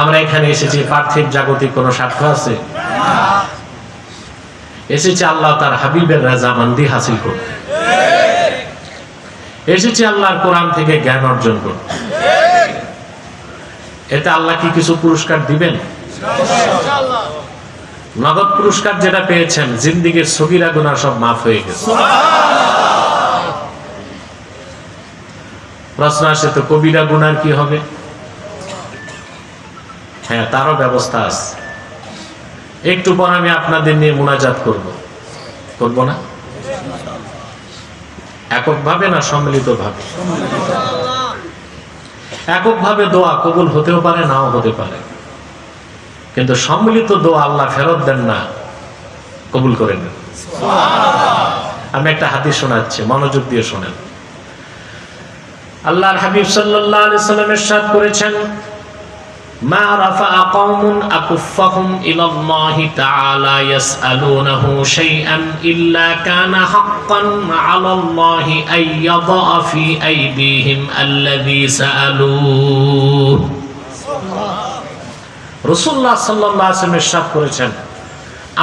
আমরা এখানে এসেছি পার্থিব জাগতিক কোনো স্বার্থ আছে? এসেছি আল্লাহ তার হাবিবের রাজামন্দি হাসিল করতে, এসেছি আল্লাহর কোরআন থেকে জ্ঞান অর্জন করতে। এতে আল্লাহ কি কিছু পুরস্কার দিবেন? নগদ পুরস্কার যেটা পেয়েছেন, জিন্দিগির সগীরা গুনাহ সব মাফ হয়ে গেছে। প্রশ্ন আসে, তো কবিরা গুনার কি হবে? হ্যাঁ, তারও ব্যবস্থা আছে। একটু পর আমি আপনাদের নিয়ে মুনাজাত করব না? এককভাবে না সম্মিলিতভাবে? এককভাবে দোয়া কবুল হতেও পারে, নাও হতে পারে, কিন্তু সম্মিলিত দোয়া আল্লাহ ফেরত দেন না, কবুল করে নেন। আমি একটা হাদিস শোনাচ্ছি, মনোযোগ দিয়ে শোনেন। আল্লাহর হাবিব সাল্লাল্লাহু আলাইহি সাল্লাম ইরশাদ করেছেন, মা রাফা'a কওমুন আকুফাহুম ইলাল্লাহি তাআলা ইয়াসআলুনাহু শাইআন ইল্লা কানা হাক্কান আলাল্লাহি আইয়াদা ফি আইদিহিম আল্লাযী সাআলুহু। রাসূলুল্লাহ সাল্লাল্লাহু আলাইহি ওয়াসাল্লাম ইরশাদ করেছেন,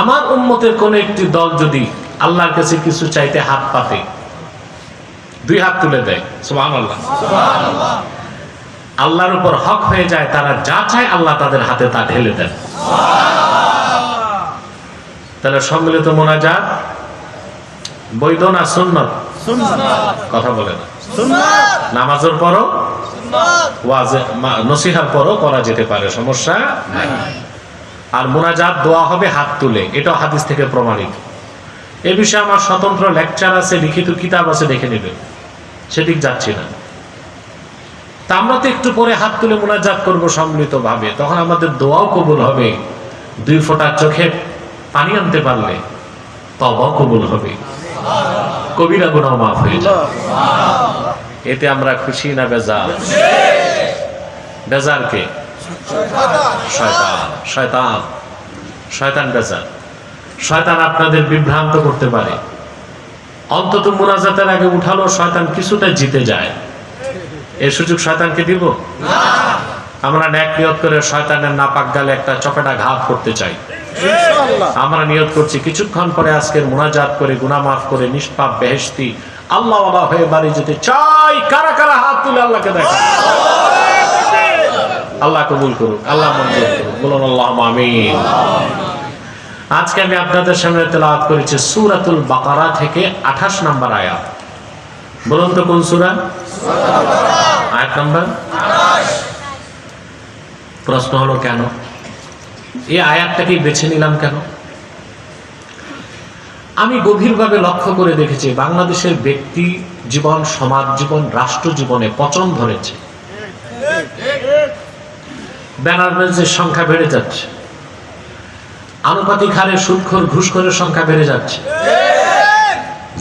আমার উম্মতের কোন একটি দল যদি আল্লাহর কাছে কিছু চাইতে হাত পাতে, দুই হাত তুলে দেয়, সুবহানাল্লাহ, সুবহানাল্লাহ, আল্লাহর উপর হক হয়ে যায়, তারা যা চায় আল্লাহ তাদের হাতে তা ঢেলে দেন। তাহলে সম্মিলিত মুনাজাত বৈধ না সুন্নাত? কথা বলে না। নামাজের পরও, ওয়াজে নসিহার পরও করা যেতে পারে, সমস্যা নাই। আর মুনাজাত দোয়া হবে হাত তুলে, এটাও হাদিস থেকে প্রমাণিত। এ বিষয়ে আমার স্বতন্ত্র লেকচার আছে, লিখিত কিতাব আছে, দেখে নেবেন, সেদিক যাচ্ছি না। তা আমরা তো একটু পরে হাত তুলে মুনাজাত করবো সম্মিলিত ভাবে, তখন আমাদের দোয়াও কবুল হবে। দুই ফোঁটা চোখে পানি আনতে পারলে তওবাও কবুল হবে, কবিরা গুনাহ মাফ হয়ে যাবে। এতে আমরা খুশি না বেজার? বেজার কে? শয়তান। শয়তান, শয়তান বেজার। শয়তান আপনাদের বিভ্রান্ত করতে পারে। অন্তত মুনাজাতের আগে উঠালো, শয়তান কিছুটা জিতে যায়। এর সুযোগ শয়তানকে দিব না। আমরা নেক নিয়ত করে শয়তানের নাপাক গালে একটা চপেটা ঘাত করতে চাই। আমরা নিয়ত করছি কিছুক্ষণ পরে আজকের মুনাজাত করে গুনাহ মাফ করে নিষ্পাপ বেহেশতি আল্লাহ ওয়ালা হয়ে বাড়ি যেতে চাই। কারা কারা হাত তুলে আল্লাহকে দেখা? আল্লাহ কবুল করুক, আল্লাহ মঞ্জুর করুক, বলুন আল্লাহুম্মা আমিন। আজকে আমি আপনাদের সামনে তেলাওয়াত করেছি সূরাতুল বাকারা থেকে 28 নম্বর আয়াত। বলুন তো কোন সূরা? আয়াত নাম্বার 28। প্রশ্ন হলো কেন এই আয়াতটাকে বেছে নিলাম কেন? আমি গভীরভাবে লক্ষ্য করে দেখেছি বাংলাদেশের ব্যক্তি জীবন, সমাজ জীবন, রাষ্ট্র জীবনে পচন ধরেছে। ব্যানারবাজের সংখ্যা বেড়ে যাচ্ছে, আনুপাতিক হারে সুদখোর ঘুষখোরের সংখ্যা বেড়ে যাচ্ছে,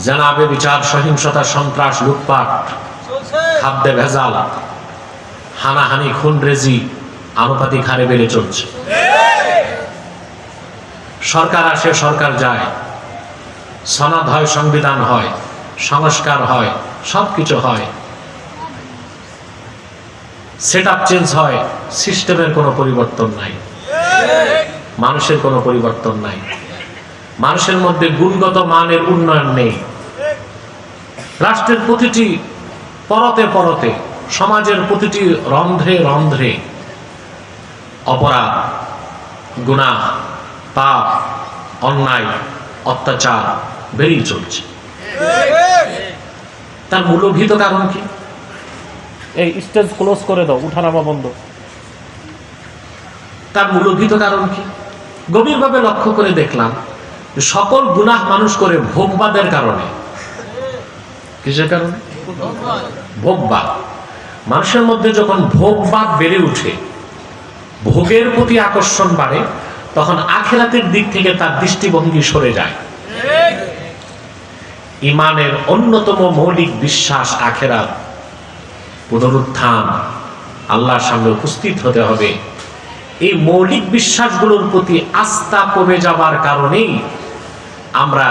জানাবে বিচার, সহিংসতা, সন্ত্রাস, লুটপাট, খাদ্যে ভেজাল, হানাহানি, খুনরেজি আনুপাতিক হারে বেড়ে চলছে। সরকার আসে, সরকার যায়, সনদ হয়, সংবিধান হয়, সংস্কার হয়, সবকিছু হয়, সেটআপ চেঞ্জ হয়, সিস্টেমের কোনো পরিবর্তন নাই, মানুষের কোনো পরিবর্তন নাই, মানুষের মধ্যে গুণগত মানের উন্নয়ন নেই। রাষ্ট্রের প্রতিটি পরতে পরতে, সমাজের প্রতিটি রন্ধ্রে রন্ধ্রে অপরাধ, গুনাহ, পাপ, অন্যায়, অত্যাচার বেড়েই চলছে। তার মূলভূত কারণ কি? এই স্টেজ ক্লোজ করে দাও, উঠানামা বন্ধ। তার মূলভূত কারণ কি? গভীরভাবে লক্ষ্য করে দেখলাম সকল গুনাহ মানুষ করে ভোগবাদের কারণে। কিসের কারণে? ভোগবাদ। মানুষের মধ্যে যখন ভোগবাদ বেড়ে উঠে, ভোগের প্রতি আকর্ষণ বাড়ে, তখন আখিরাতের দিক থেকে তার দৃষ্টিভঙ্গি সরে যায়। ঈমানের অন্যতম মৌলিক বিশ্বাস আখিরাত, পুনরুত্থান, আল্লাহর সামনে উপস্থিত হতে হবে। এই মৌলিক বিশ্বাসগুলোর প্রতি আস্থা কমে যাবার কারণেই আমরা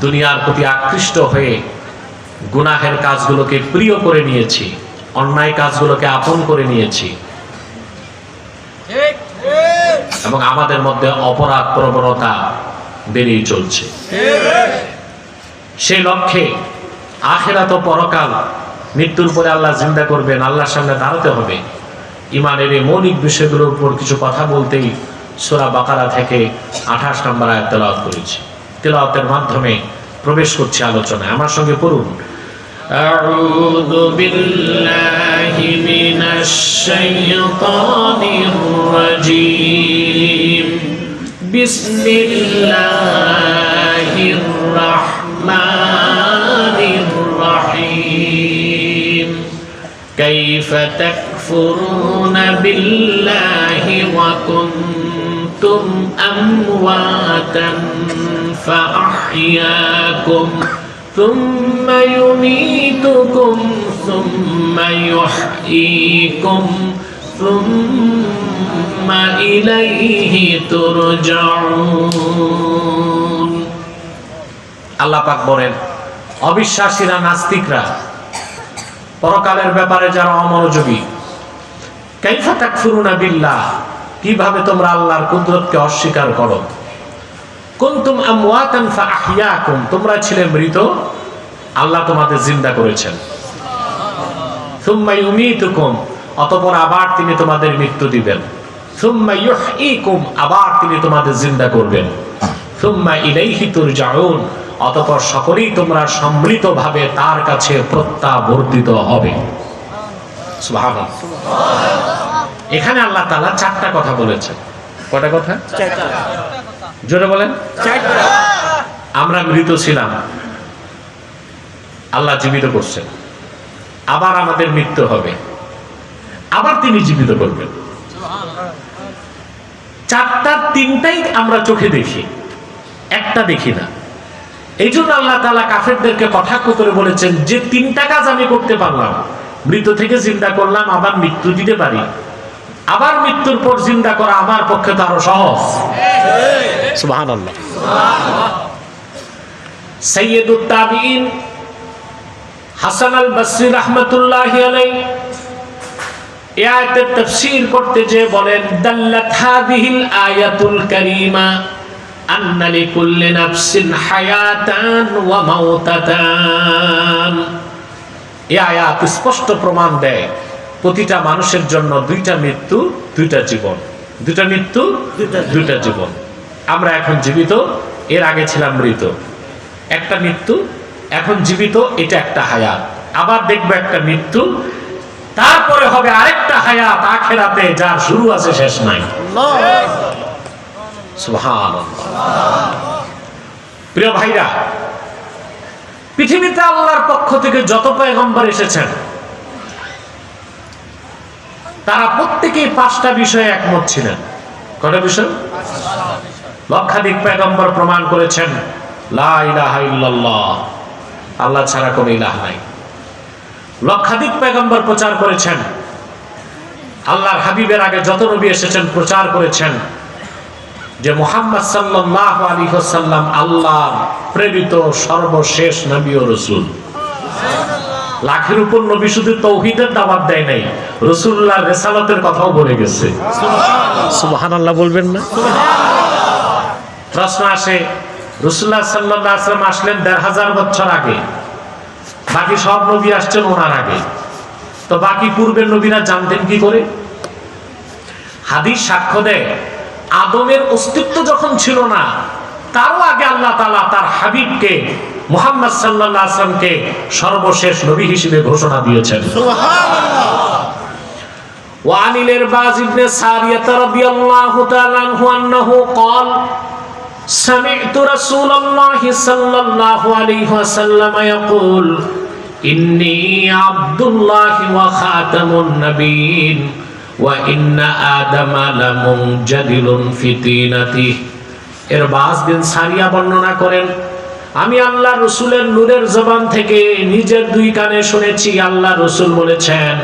দুনিয়ার প্রতি আকৃষ্ট হয়ে গুনাহের কাজগুলোকে প্রিয় করে নিয়েছি, অন্যায় কাজগুলোকে আপন করে নিয়েছি। এবং আমাদের মধ্যে অপরাধ প্রবণতা বেড়েই চলছে। সেই লক্ষ্যে আখিরাত ও পরকাল, মৃত্যুর পরে আল্লাহ জিন্দা করবেন, আল্লাহর সামনে দাঁড়াতে হবে, ইমানের এই মৌলিক বিষয়গুলোর উপর কিছু কথা বলতেই সূরা বাকারা থেকে 28 নম্বর আয়াত তেলাওয়াত করেছি। তেলাওয়াতের মাধ্যমে প্রবেশ করছি আলোচনায়। আমার সঙ্গে পড়ুন। আউযু বিল্লাহি মিনাশ শাইতানির রাজীম। বিসমিল্লাহির রাহমানির রাহিম। কাইফা তাকফুরুনা বিল্লাহি ওয়া কুনতুম আমওয়াতান ফাআহইয়াকুম সুম্মা ইউমীতুকুম সুম্মা ইউহয়ীকুম সুম্মা ইলাইহি তুরজাউন। আল্লাহ পাক বলেন, অবিশ্বাসীরা, নাস্তিকরা, পরকালের ব্যাপারে যারা অমনোযোগী, কাইফা তাকফুরুনা বিল্লাহ, কিভাবে তোমরা আল্লাহর কুদরতকে অস্বীকার করো। কুনতুম আমওয়াতান ফাআহইয়াকুম, তোমরা ছিলে মৃত, আল্লাহ তোমাদের জিন্দা করেছেন। সুম্মা ইউমীতুকুম, অতঃপর আবার তিনি তোমাদের মৃত্যু দিবেন। সুম্মা ইউহয়ীকুম, আবার তিনি তোমাদের জিন্দা করবেন। সুম্মা ইলাইহি তুরজাউন, অতঃপর সকলেই তোমরা সম্মিলিতভাবে তার কাছে প্রত্যাবর্তিত হবে। সুবহানাল্লাহ। এখানে আল্লাহ তাআলা 4টা কথা বলেছেন। কয়টা কথা? 4টা। জোরে বলেন। 4টা। আমরা মৃত ছিলাম, আল্লাহ জীবিত করছেন, আবার আমাদের মৃত্যু হবে, আবার তিনি জীবিত করবেন। 4টার 3টাই আমরা চোখে দেখি, একটা দেখি না। এই জন্য আল্লাহ তাআলা কাফেরদেরকে কটাক্ষ করে বলেছেন যে 3টা কাজ আমি করতে পারলাম, মৃত থেকে জিন্দা করলাম, আবার মৃত্যু দিতে পারি, আবার মৃত্যুর পর জিন্দা করা আমার পক্ষে তো আরো সহজ। সুবহানাল্লাহ। সাইয়্যিদুত তাবিঈন হাসান আল বসরি রাহমাতুল্লাহি আলাইহি এই আয়াতের তাফসীর করতে যে বলেন, দাল্লাত হাযিহিল আয়াতুল কারীমা আন্না লিকুল্লি নাফসিন হায়াতান ওয়া মাউতাতান। এই আয়াত স্পষ্ট প্রমাণ দেয় প্রতিটা মানুষের জন্য 2টা মৃত্যু, 2টা জীবন। 2টা মৃত্যু, 2টা জীবন। আমরা এখন জীবিত, এর আগে ছিলাম মৃত। একটা মৃত্যু, এখন জীবিত, এটা একটা হায়াত। আবার দেখবো একটা মৃত্যু, তারপরে হবে আরেকটা হায়াত আখিরাতে, যার শুরু আছে শেষ নাই। সুবহানাল্লাহ। প্রিয় ভাইরা, পৃথিবীতে আল্লাহর পক্ষ থেকে যত পয়গম্বর এসেছেন তারা প্রত্যেকেই 5টা বিষয়ে একমত ছিলেন। কয়টা বিষয়? লক্ষাধিক পয়গম্বর প্রমাণ করেছেন লা ইলাহা ইল্লাল্লাহ, আল্লাহ ছাড়া কোনো ইলাহ নাই। লক্ষাধিক পয়গম্বর প্রচার করেছেন, আল্লাহর হাবিবের আগে যত নবী এসেছেন প্রচার করেছেন যে মুহাম্মদ সাল্লাল্লাহু আলাইহি ওয়াসাল্লাম আল্লাহর প্রেরিত সর্বশেষ নবী ও রাসূল। লাখের উপর নবী শুধু তাওহীদের দাওয়াত দেয় নাই, রাসূলুল্লাহর রিসালাতের কথাও বলে গেছে। সুবহানাল্লাহ বলবেন না? প্রশ্ন আসে, রাসূলুল্লাহ সাল্লাল্লাহু আলাইহি ওয়াসাল্লাম আসলেন 1500 বছর আগে, বাকি সব নবী আসছেন ওনার আগে, তো বাকি পূর্বের নবীরা জানতেন কি করে? হাদিস সাক্ষ্য দেয় আদমের অস্তিত্ব যখন ছিল না, তারও আগে আল্লাহ তাআলা তার হাবিবকে মুহাম্মদ সাল্লাল্লাহু আলাইহি ওয়াসাল্লামকে সর্বশেষ নবী হিসেবে ঘোষণা দিয়েছেন। সুবহানাল্লাহ। ওয়া আনিল ইরবাজ ইবনে সারিয়াহ রাদিয়াল্লাহু তাআলা আনহু আন্নাহু ক্বাল সামি'তু রাসূলুল্লাহ সাল্লাল্লাহু আলাইহি ওয়াসাল্লাম ইয়াকুল ইন্নী আব্দুল্লাহ ওয়া খাতামুন নবিয়্যিন ওয়া ইন্না আদামা লামুনজাদিলুন ফি তিনাতিহি। ইরবাজ বিন সারিয়া বর্ণনা করেন, আমি আল্লাহ রসুলের নূরের জবান থেকে নিজের 2 কানে শুনেছি আল্লাহ রসুল বলেছেন,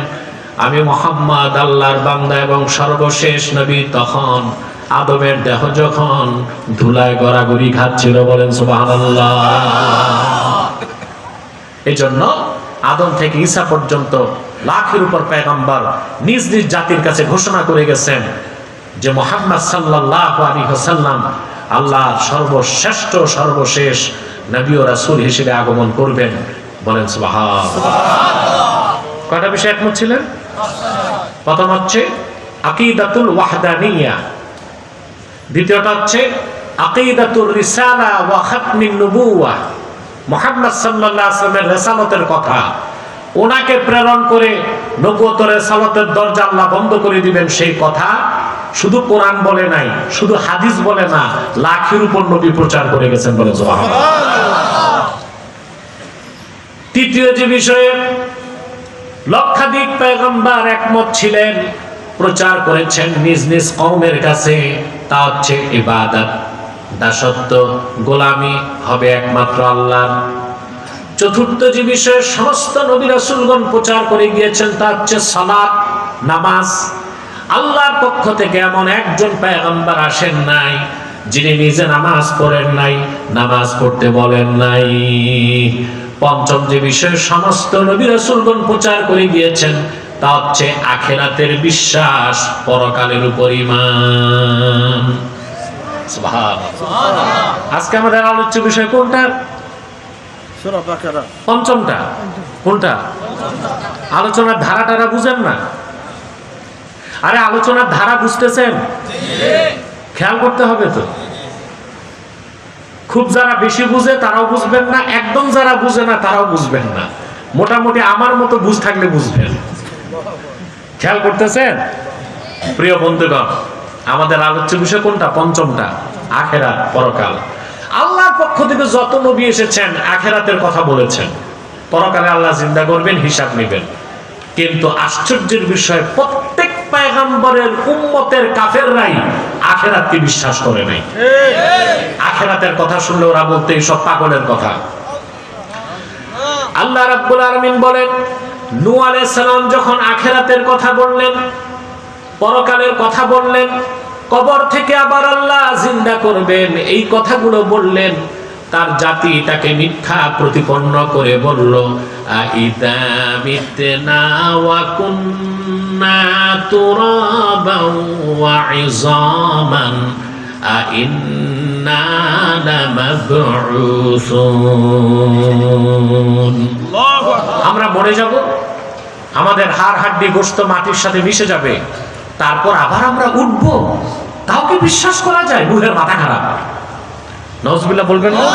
আমি মুহাম্মদ আল্লাহর বান্দা এবং সর্বশেষ নবী তখন আদমের দেহ যখন ধুলায় গড়াগড়ি খাচ্ছিল। বলেন সুবহানাল্লাহ। এজন্য আদম থেকে ঈসা পর্যন্ত লাখের উপর পয়গম্বর নিজ নিজ জাতির কাছে ঘোষণা করে গেছেন যে মুহাম্মদ সাল্লাল্লাহু আলাইহি ওয়াসাল্লাম আল্লাহর সর্বশ্রেষ্ঠ সর্বশেষ নবী ও রাসূল হিসেবে আগমন করবেন। বলেন সুবহানাল্লাহ। কয়টা বিষয় একমত ছিলেন? প্রথম হচ্ছে আকিদাতুল ওয়াহদানিয়া, দ্বিতীয়টা হচ্ছে আকিদাতুর রিসালা ওয়া খাতমিন নবুওয়াহ, মুহাম্মদ সাল্লাল্লাহু আলাইহি ওয়াসাল্লামের রিসালাতের কথা, ওনাকে প্রেরণ করে নবুয়তের রিসালাতের দরজা আল্লাহ বন্ধ করে দিবেন সেই কথা শুধু কোরআন বলে নাই, শুধু হাদিস বলে না, লাখের উপর নবী প্রচার করে গেছেন। বলে সুবহানাল্লাহ। তৃতীয় যে বিষয়ে লক্ষাধিক পয়গম্বর একমত ছিলেন, প্রচার করেছেন নিজ নিজ কওমের কাছে, তা হচ্ছে ইবাদত, দাসত্ব, গোলামি হবে একমাত্র আল্লাহর। চতুর্থ যে বিষয়ে সমস্ত নবী রাসূলগণ প্রচার করে গিয়েছেন তা হচ্ছে সালাত, নামাজ। আল্লাহর পক্ষ থেকে এমন একজন পয়গম্বর আসেন নাই যিনি নিজে নামাজ পড়েন নাই, নামাজ পড়তে বলেন নাই। পঞ্চম যে বিষয়ে সমস্ত নবী রাসূলগণ প্রচার করে গিয়েছেন তা হচ্ছে আখিরাতের বিশ্বাস, পরকালের উপর ঈমান। সুবহানাল্লাহ। আজকে আমাদের আলোচ্য বিষয় কোনটা? সূরা বাকারা। পঞ্চমটা। কোনটা? আলোচনার ধারাটারা বুঝেন না? আরে আলোচনার ধারা বুঝতেছেন? খেয়াল করতে হবে তো। খুব যারা বেশি বুঝে তারাও বুঝবেন না, একদম যারা বুঝে না তারাও বুঝবেন না, মোটামুটি আমার মতো বুঝ থাকলে বুঝবেন। খেয়াল করতেছেন? প্রিয় বন্ধুগণ, আমাদের আলোচ্য বিষয় কোনটা? পঞ্চমটা, আখিরাত, পরকাল। আল্লাহর পক্ষ থেকে যত নবী এসেছেন আখিরাতের কথা বলেছেন, পরকালে আল্লাহ জিন্দা করবেন, হিসাব নেবেন। কিন্তু আশ্চর্যের বিষয় প্রত্যেক পয়গম্বরের উম্মতের কাফেররাই আখিরাতকে বিশ্বাস করে নাই। আখিরাতের কথা শুনলে ওরা বলতে সব পাগলের কথা। আল্লাহ রাব্বুল আলামিন বলেন, নূহ আলাইহিস সালাম যখন আখিরাতের কথা বললেন, পরকালের কথা বললেন, কবর থেকে আবার আল্লাহ জিন্দা করবেন, এই কথাগুলো বললেন, তার জাতি তাকে মিথ্যা প্রতিপন্ন করে বলল, আইদা মিতনা ওয়া কুন্না তুরাবান ওয়া ইযামান আইন্না লামাবউসুন। আমরা মরে যাব, আমাদের হাড় হাড্ডি গোশত মাটির সাথে মিশে যাবে, তারপর আবার আমরা উঠব, তাও কি বিশ্বাস করা যায়? রূহের মাথা খারাপ। নাউজুবিল্লাহ বলবেন না?